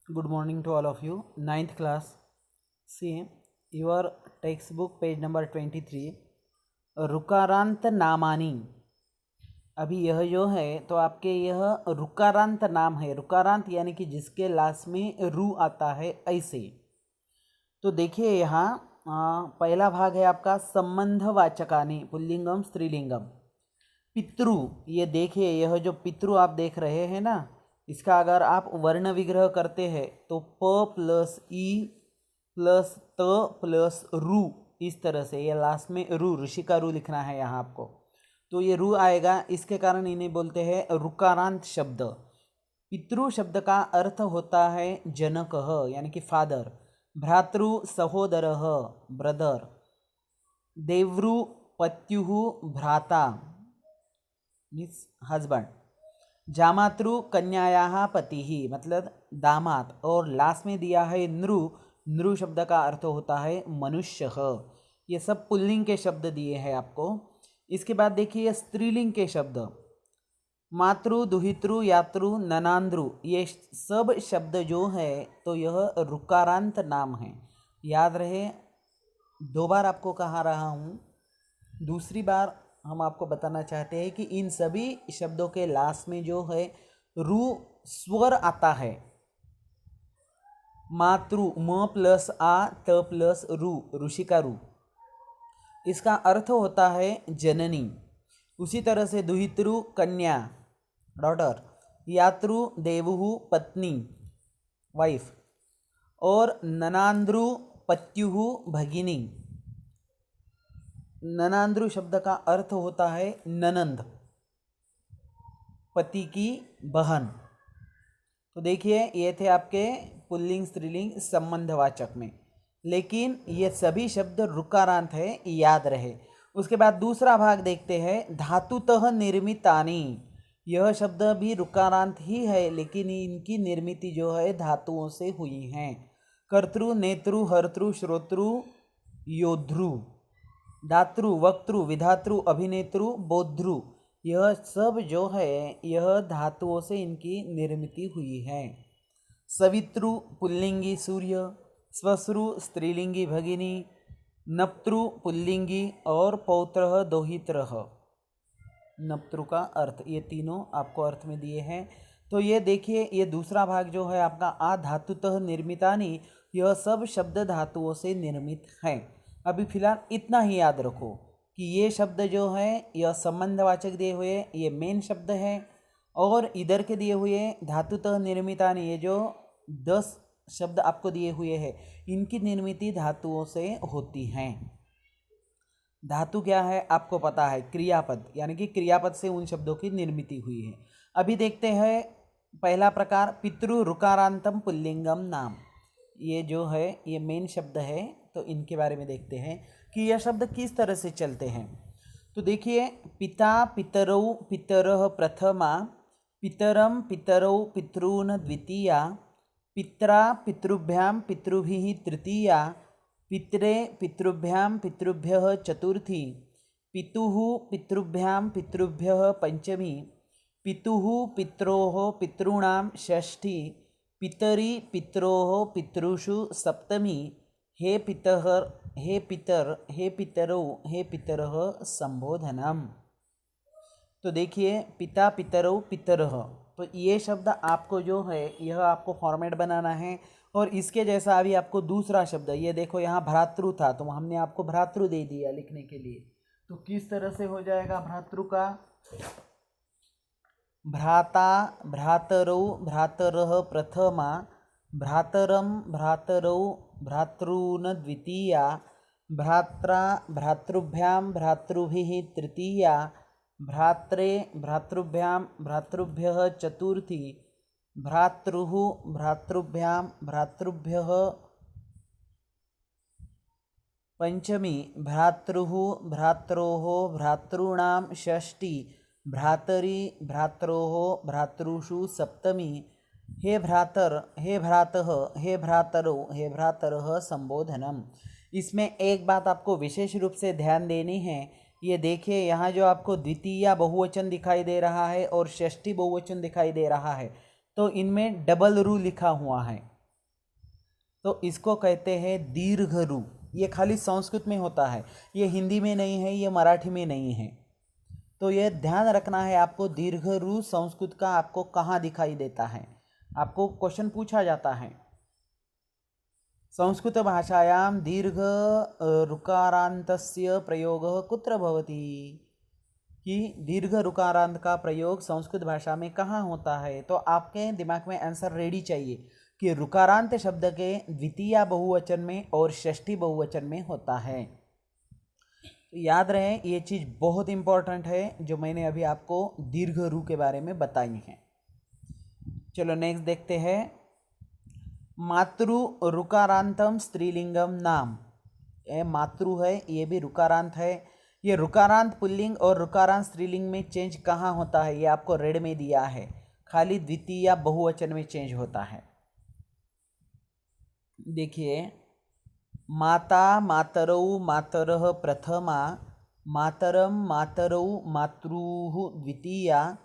Good morning to all of you. Ninth class. See your textbook page number 23. रुकारांत नामानी. अभी यह जो है तो आपके यह रुकारांत नाम है. रुकारांत यानी कि जिसके लास्ट में रू आता है ऐसे. तो देखिए यहाँ पहला भाग है आपका संबंधवाचकानी पुल्लिंगम स्त्रीलिंगम. पितृ, ये देखिए यह जो पितृ आप देख रहे हैं ना, इसका अगर आप वर्ण विग्रह करते हैं तो प प्लस ई प्लस त प्लस रू, इस तरह से ये लास्ट में रू, ऋषि का रू लिखना है यहाँ आपको. तो ये रू आएगा, इसके कारण इन्हें बोलते हैं रुकारांत शब्द. पितृ शब्द का अर्थ होता है जनकः यानी कि फादर, भ्रातृ सहोदरः ब्रदर, देवृ पत्युः भ्राता मीन्स हस्बैंड, जामातृ कन्यायाः पतिः मतलब दामाद, और लास्ट में दिया है नृ. नृ शब्द का अर्थ होता है मनुष्य. ये सब पुल्लिंग के शब्द दिए हैं आपको. इसके बाद देखिए स्त्रीलिंग के शब्द मातृ, दुहितृ, यातृ, ननांद्रु, ये सब शब्द जो है तो यह रुकारांत नाम है. याद रहे, दो बार आपको कहा रहा हूँ, दूसरी बार हम आपको बताना चाहते हैं कि इन सभी शब्दों के लास्ट में जो है रू स्वर आता है. मातृ म प्लस आ त प्लस रू, ऋषि का रू, इसका अर्थ होता है जननी. उसी तरह से दुहितृ कन्या डॉटर, यातृ देवहु पत्नी वाइफ, और ननांद्रु पत्युहु भगिनी. ननांद्रु शब्द का अर्थ होता है ननंद, पति की बहन. तो देखिए ये थे आपके पुल्लिंग स्त्रीलिंग संबंधवाचक में, लेकिन ये सभी शब्द रुकारांत है, याद रहे. उसके बाद दूसरा भाग देखते हैं धातुतः निर्मितानि. यह शब्द भी रुकारांत ही है, लेकिन इनकी निर्मिति जो है धातुओं से हुई है. कर्तृ, नेतृ, हर्तृ, श्रोतृ, योद्धृ, दातृ, वक्तृ, विधातृ, अभिनेतृ, बोद्धृ, यह सब जो है यह धातुओं से इनकी निर्मिति हुई है. सवितृ पुल्लिंगी सूर्य, स्वश्रु स्त्रीलिंगी भगिनी, नप्तृ पुल्लिंगी, और पौत्रः दोहित्रः. नप्तृ का अर्थ, ये तीनों आपको अर्थ में दिए हैं. तो ये देखिए ये दूसरा भाग जो है आपका आ धातुतः निर्मितानि, यह सब शब्द धातुओं से निर्मित हैं. अभी फिलहाल इतना ही याद रखो कि ये शब्द जो है यह संबंधवाचक दिए हुए ये मेन शब्द है, और इधर के दिए हुए धातुतः निर्मितानि, ये जो 10 शब्द आपको दिए हुए हैं इनकी निर्मिति धातुओं से होती हैं. धातु क्या है आपको पता है, क्रियापद, यानी कि क्रियापद से उन शब्दों की निर्मिति हुई है. अभी देखते हैं पहला प्रकार पितृ रुकारांतम पुल्लिंगम नाम. ये जो है ये मेन शब्द है, तो इनके बारे में देखते हैं कि यह शब्द किस तरह से चलते हैं. तो देखिए पिता पितरौ पितरः प्रथमा, पितरम पितरौ पितॄन् द्वितीया, पित्रा पितृभ्यां पितृभिः तृतीया, पितरे पितृभ्यां पितृभ्यः चतुर्थी, पितुः पितृभ्यां पितृभ्यः पंचमी, पितुः पित्रोः पितॄणां षष्ठी, पितरी पित्रोः पितृषु सप्तमी, हे पितर हे पितर हे पितरो हे पितरः संबोधनम. तो देखिए पिता पितरो पितरः, तो ये शब्द आपको जो है यह आपको फॉर्मेट बनाना है. और इसके जैसा अभी आपको दूसरा शब्द, ये देखो यहाँ भ्रातृ था तो हमने आपको भ्रातृ दे दिया लिखने के लिए. तो किस तरह से हो जाएगा भ्रातृ का, भ्राता भ्रातरौ भ्रातरः प्रथमा, भ्रातरम भ्रातरौ भ्रातॄन् द्वितीया, भ्रात्रा भ्रातृभ्यां भ्रातृभिः तृतीया, भ्रात्रे भ्रातृभ्यां भ्रातृभ्यः चतुर्थी, भ्रातृः भ्रातृभ्यां भ्रातृभ्यः पंचमी, भ्रातृः भ्रात्रोः भ्रातॄणां षष्ठी, भ्रातरी भ्रात्रोः भ्रातृषु सप्तमी, हे भ्रातर हे भ्रातः हे भ्रातरो हे भ्रातरः संबोधनम. इसमें एक बात आपको विशेष रूप से ध्यान देनी है. ये देखिए यहाँ जो आपको द्वितीया बहुवचन दिखाई दे रहा है और षष्ठी बहुवचन दिखाई दे रहा है, तो इनमें डबल रू लिखा हुआ है. तो इसको कहते हैं दीर्घ रू। ये खाली संस्कृत में होता है, ये हिंदी में नहीं है, ये मराठी में नहीं है। तो ये ध्यान रखना है आपको, दीर्घ रू संस्कृत का आपको कहाँ दिखाई देता है। आपको क्वेश्चन पूछा जाता है संस्कृत भाषायां दीर्घ ऋकारान्तस्य प्रयोगः कुत्र भवति, कि दीर्घ ऋकारांत का प्रयोग संस्कृत भाषा में कहाँ होता है। तो आपके दिमाग में आंसर रेडी चाहिए कि ऋकारांत शब्द के द्वितीय बहुवचन में और षष्ठी बहुवचन में होता है। तो याद रहे, ये चीज़ बहुत इंपॉर्टेंट है जो मैंने अभी आपको दीर्घ रू के बारे में बताई है। चलो नेक्स्ट देखते हैं। मातृ ऋकारांतम स्त्रीलिंगम नाम। ये मातृ है, ये भी ऋकारांत है। ये ऋकारांत पुल्लिंग और ऋकारांत स्त्रीलिंग में चेंज कहाँ होता है, ये आपको रेड में दिया है, खाली द्वितीय बहुवचन में चेंज होता है। देखिए, माता मातरौ मातरः प्रथमा, मातरम मातरौ मातृः द्वितीया,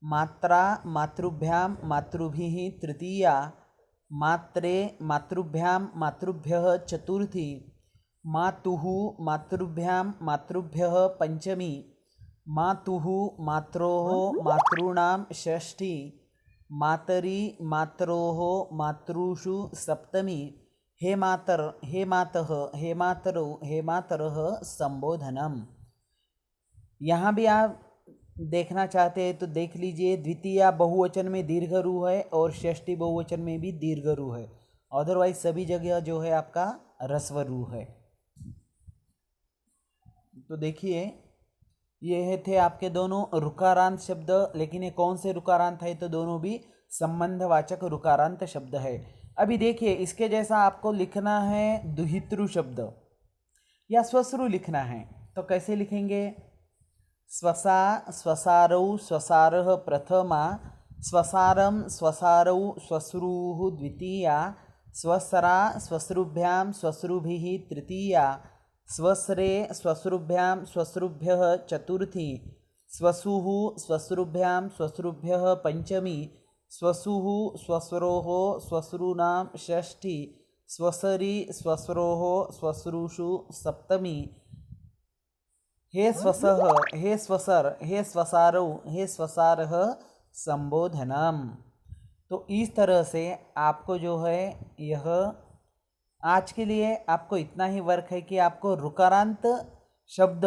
मात्रा मातृभ्यां मातृभिः तृतीया, मात्रे मातृभ्यां मातृभ्यः चतुर्थी, मातुः मातृभ्यां मातृभ्यः पंचमी, मातुः मात्रोः मातॄणां षष्ठी, मातरी मात्रोः मातृषु सप्तमी, हे मातर हे मातः हे मातरौ हे मातरः संबोधनम। यहाँ भी आप देखना चाहते हैं तो देख लीजिए, द्वितीय बहुवचन में दीर्घ रू है और षष्ठी बहुवचन में भी दीर्घ रू है, अदरवाइज सभी जगह जो है आपका ह्रस्व रू है। तो देखिए, ये थे आपके दोनों ऋकारांत शब्द, लेकिन ये कौन से ऋकारांत है, तो दोनों भी संबंधवाचक ऋकारांत शब्द है। अभी देखिए, इसके जैसा आपको लिखना है दुहितृ शब्द या स्वश्रु लिखना है, तो कैसे लिखेंगे। स्वसा स्वसारौ स्वसारः प्रथमा, स्वसारम स्वसारौ स्वश्रुः द्वितीया, स्वसरा स्वश्रुभ्यां स्वश्रुभिः तृतीया, स्वस्रे स्वश्रुभ्यां स्वश्रुभ्यः चतुर्थी, स्वसुः स्वश्रुभ्यां स्वश्रुभ्यः पंचमी, स्वसुः स्वश्रोः स्वश्रूणां षष्ठी, स्वसरी स्वश्रोः स्वश्रूषु सप्तमी, हे स्वसः हे स्वसर हे स्वसारौ हे स्वसारः संबोधनम। तो इस तरह से आपको जो है यह आज के लिए आपको इतना ही वर्क है कि आपको ऋकारांत शब्द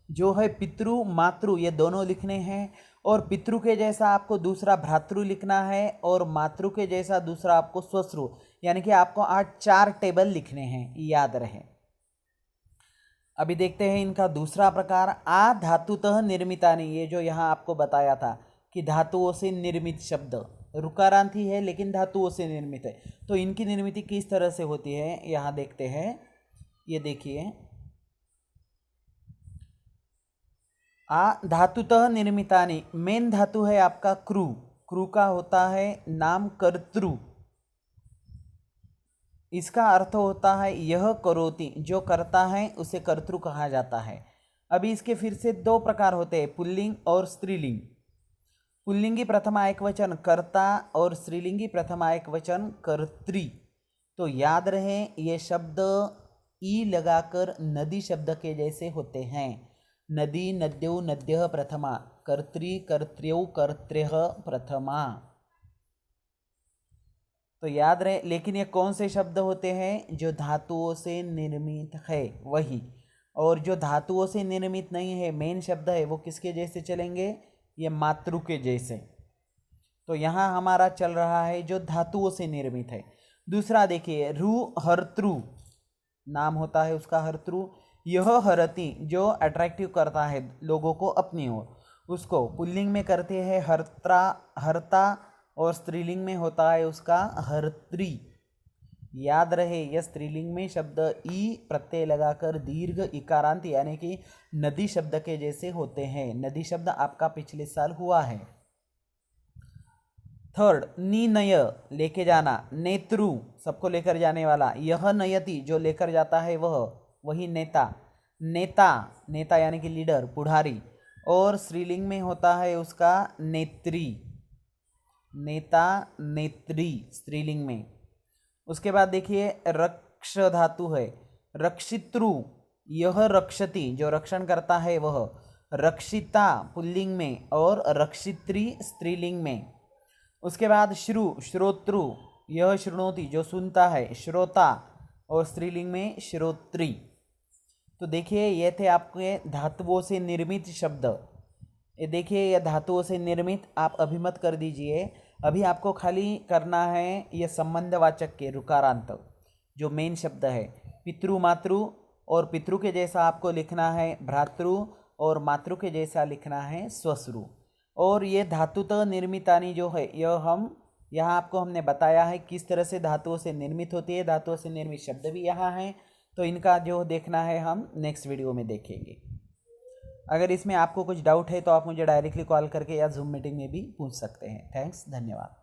जो है पितृ मातृ ये दोनों लिखने हैं, और पितृ के जैसा आपको दूसरा भ्रातृ लिखना है, और मातृ के जैसा दूसरा आपको स्वश्रु, यानी कि आपको आज 4 टेबल लिखने हैं, याद रहे। अभी देखते हैं इनका दूसरा प्रकार, आ धातुतः निर्मितानि। ये जो यहाँ आपको बताया था कि धातुओं से निर्मित शब्द, ऋकारांत ही है लेकिन धातुओं से निर्मित है, तो इनकी निर्मिति किस तरह से होती है यहाँ देखते हैं। ये देखिए, आ धातुतः निर्मितानि, मेन धातु है आपका क्रू, क्रू का होता है नाम कर्तृ, इसका अर्थ होता है यह करोति, जो करता है उसे कर्तृ कहा जाता है। अभी इसके फिर से 2 प्रकार होते हैं, पुल्लिंग और स्त्रीलिंग। पुल्लिंगी प्रथमा एक वचन कर्ता और स्त्रीलिंगी प्रथमा एक वचन कर्त्री। तो याद रहे, ये शब्द ई लगाकर नदी शब्द के जैसे होते हैं। नदी नद्यौ नद्यः प्रथमा, कर्त्री कर्त्र्यौ कर्त्र्यः प्रथमा। तो याद रहे, लेकिन ये कौन से शब्द होते हैं, जो धातुओं से निर्मित है वही, और जो धातुओं से निर्मित नहीं है, मेन शब्द है, वो किसके जैसे चलेंगे, ये मातृ के जैसे। तो यहाँ हमारा चल रहा है जो धातुओं से निर्मित है। दूसरा देखिए, रु हर्तृ नाम होता है उसका हर्तृ, यह हरति जो अट्रैक्टिव करता है लोगों को अपनी ओर, उसको पुल्लिंग में करते हैं हर्त्रा हर्ता, और स्त्रीलिंग में होता है उसका हर्त्री। याद रहे, यह स्त्रीलिंग में शब्द ई प्रत्यय लगाकर दीर्घ इकारांत यानी कि नदी शब्द के जैसे होते हैं। नदी शब्द आपका पिछले साल हुआ है। थर्ड, निनय लेके जाना, नेत्रु सबको लेकर जाने वाला, यह नयति जो लेकर जाता है वही नेता, नेता नेता यानी कि लीडर पुढ़ारी, और स्त्रीलिंग में होता है उसका नेत्री, नेता नेत्री स्त्रीलिंग में। उसके बाद देखिए रक्ष धातु है, रक्षित्रु, यह रक्षति जो रक्षण करता है वह, रक्षिता पुल्लिंग में और रक्षित्री स्त्रीलिंग में। उसके बाद श्रु, श्रोत्रु, यह शृणोति जो सुनता है, श्रोता और स्त्रीलिंग में श्रोत्री। तो देखिए ये थे आपके धातुओं से निर्मित शब्द। ये देखिए ये धातुओं से निर्मित आप अभिमत कर दीजिए। अभी आपको खाली करना है ये संबंधवाचक के रुकारांत जो मेन शब्द है, पितृ मातृ, और पितृ के जैसा आपको लिखना है भ्रातृ और मातृ के जैसा लिखना है स्वश्रु। और ये धातुतः निर्मितानी जो है यह यहाँ आपको हमने बताया है किस तरह से धातुओं से निर्मित होती है। धातुओं से निर्मित शब्द भी यहाँ हैं, तो इनका जो देखना है हम नेक्स्ट वीडियो में देखेंगे। अगर इसमें आपको कुछ डाउट है तो आप मुझे डायरेक्टली कॉल करके या जूम मीटिंग में भी पूछ सकते हैं। थैंक्स, धन्यवाद।